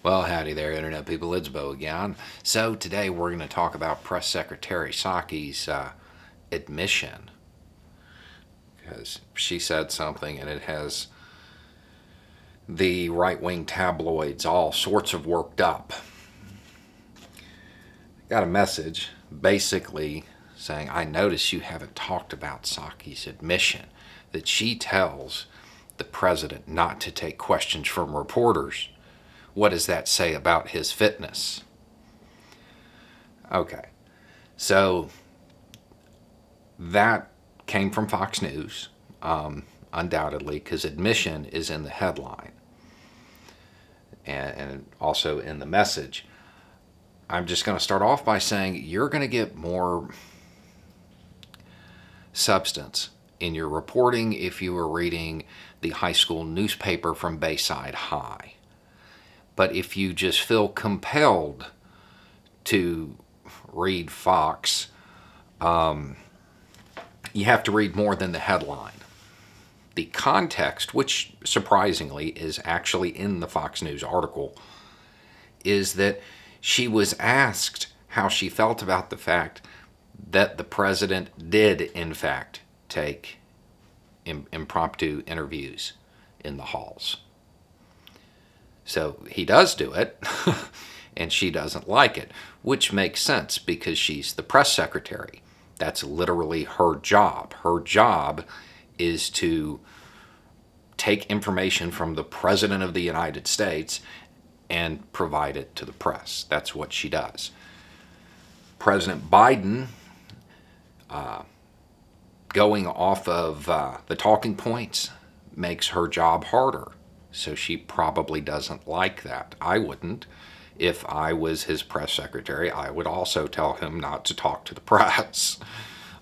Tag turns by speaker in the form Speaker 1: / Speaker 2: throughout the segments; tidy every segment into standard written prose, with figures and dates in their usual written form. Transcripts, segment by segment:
Speaker 1: Well, howdy there, Internet people. It's Bo again. So, today we're going to talk about Press Secretary Psaki's admission. Because she said something and it has the right wing tabloids all sorts of worked up. Got a message basically saying, I notice you haven't talked about Psaki's admission that she tells the president not to take questions from reporters. What does that say about his fitness? Okay, so that came from Fox News, undoubtedly, because admission is in the headline and also in the message. I'm just going to start off by saying you're going to get more substance in your reporting if you were reading the high school newspaper from Bayside High. But if you just feel compelled to read Fox, you have to read more than the headline. The context, which surprisingly is actually in the Fox News article, is that she was asked how she felt about the fact that the president did, in fact, take impromptu interviews in the halls. So he does do it, and she doesn't like it, which makes sense because she's the press secretary. That's literally her job. Her job is to take information from the President of the United States and provide it to the press. That's what she does. President Biden, going off of the talking points, makes her job harder. So she probably doesn't like that. I wouldn't. If I was his press secretary, I would also tell him not to talk to the press.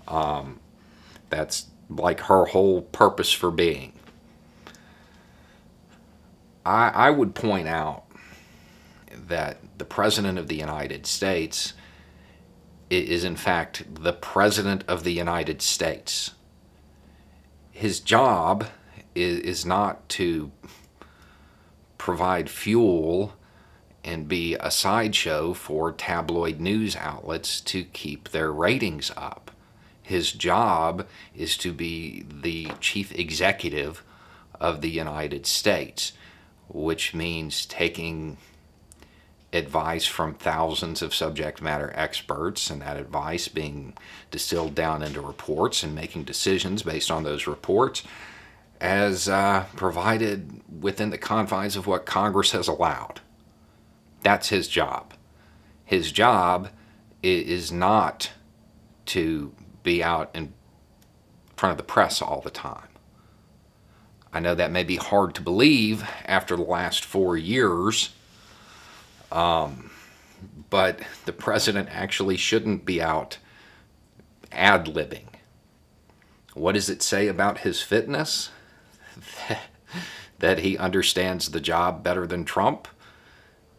Speaker 1: That's like her whole purpose for being. I would point out that the President of the United States is in fact the President of the United States. His job is not to provide fuel and be a sideshow for tabloid news outlets to keep their ratings up. His job is to be the chief executive of the United States, which means taking advice from thousands of subject matter experts and that advice being distilled down into reports and making decisions based on those reports as provided within the confines of what Congress has allowed. That's his job. His job is not to be out in front of the press all the time. I know that may be hard to believe after the last 4 years, but the president actually shouldn't be out ad-libbing. What does it say about his fitness? That he understands the job better than Trump?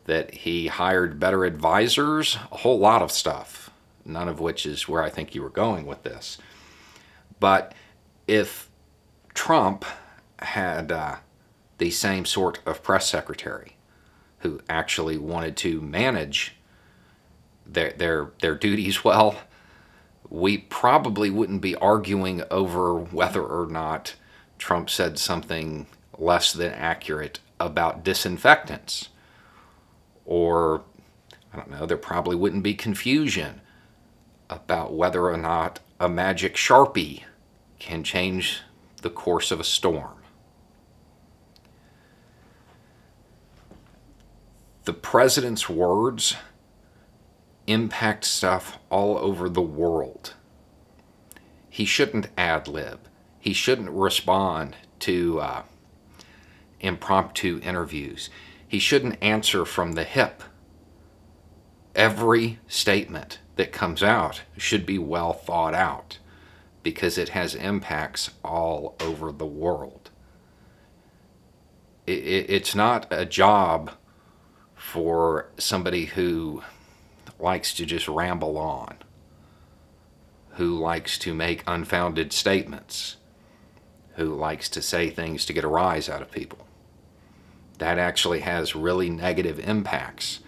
Speaker 1: That he hired better advisors? A whole lot of stuff, none of which is where I think you were going with this. But if Trump had the same sort of press secretary who actually wanted to manage their duties well, we probably wouldn't be arguing over whether or not Trump said something less than accurate about disinfectants. Or, I don't know, there probably wouldn't be confusion about whether or not a magic Sharpie can change the course of a storm. The president's words impact stuff all over the world. He shouldn't ad-lib. He shouldn't respond to impromptu interviews. He shouldn't answer from the hip. Every statement that comes out should be well thought out because it has impacts all over the world. It's not a job for somebody who likes to just ramble on, who likes to make unfounded statements, who likes to say things to get a rise out of people. that actually has really negative impacts,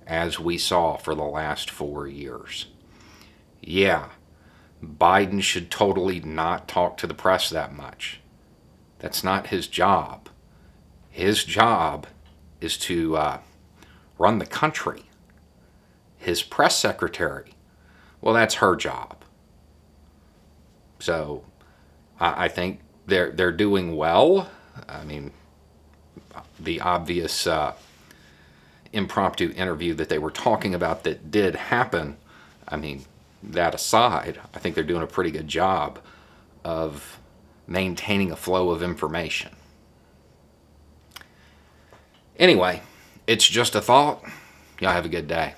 Speaker 1: as we saw for the last 4 years. Yeah, Biden should totally not talk to the press that much. That's not his job. His job is to run the country. His press secretary, well, that's her job. So I think they're doing well. I mean, the obvious impromptu interview that they were talking about that did happen, I mean, that aside, I think they're doing a pretty good job of maintaining a flow of information. Anyway, it's just a thought. Y'all have a good day.